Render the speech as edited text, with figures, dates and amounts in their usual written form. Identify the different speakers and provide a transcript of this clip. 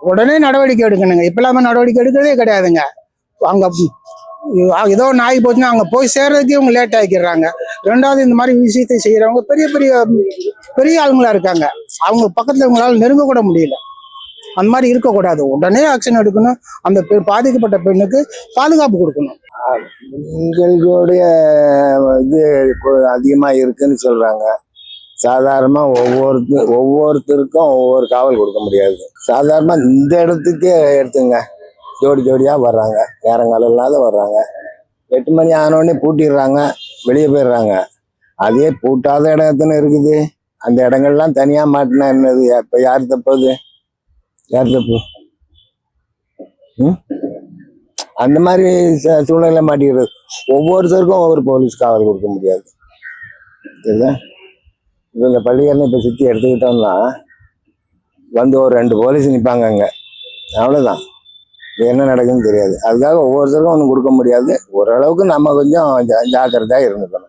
Speaker 1: உடனே நடவடிக்கை எடுக்கணுங்க. இப்ப எல்லாமே நடவடிக்கை எடுக்கிறதே கிடையாதுங்க. அங்க ஏதோ நாய் போச்சுன்னா அங்க போய் சேர்றதுக்கே இவங்க லேட் ஆக்கிடுறாங்க. ரெண்டாவது இந்த மாதிரி விஷயத்தை செய்யறவங்க பெரிய பெரிய பெரிய ஆளுங்களா இருக்காங்க. அவங்க பக்கத்துல இவங்களால நெருங்க கூட முடியல. அந்த மாதிரி இருக்கக்கூடாது. உடனே ஆக்ஷன் எடுக்கணும். அந்த பாதிக்கப்பட்ட பெண்ணுக்கு பாதுகாப்பு கொடுக்கணும்.
Speaker 2: பெண்களுடைய இது அதிகமா இருக்குன்னு சொல்றாங்க. சாதாரணமா ஒவ்வொருத்தருக்கும் ஒவ்வொரு காவல் கொடுக்க முடியாது. சாதாரணமா இந்த இடத்துக்கே எடுத்துங்க, ஜோடி ஜோடியா வர்றாங்க, நேரங்காலம் இல்லாத வர்றாங்க. 8 மணி ஆனோடனே பூட்டிடுறாங்க, வெளியே போயிடுறாங்க. அதே பூட்டாத இடம் எத்தனை இருக்குது? அந்த இடங்கள்லாம் தனியா மாட்டினா என்னது? இப்ப யார் தப்புது? யார் தப்பு? அந்த மாதிரி சூழ்நிலை மாட்டிக்கிறது. ஒவ்வொருத்தருக்கும் ஒவ்வொரு போலீஸ் காவல் கொடுக்க முடியாது. சரிங்களா? இப்போ இந்த பள்ளிக்கரணை இப்போ சுற்றி எடுத்துக்கிட்டோம்னா வந்து ஒரு 2 போலீஸ் நிற்பாங்க அங்கே, அவ்வளோதான். என்ன நடக்குதுன்னு தெரியாது. அதுக்காக ஒவ்வொருத்தருக்கும் ஒன்றும் கொடுக்க முடியாது. ஓரளவுக்கு நம்ம கொஞ்சம் ஜாக்கிரதையாக இருந்துக்கணும்.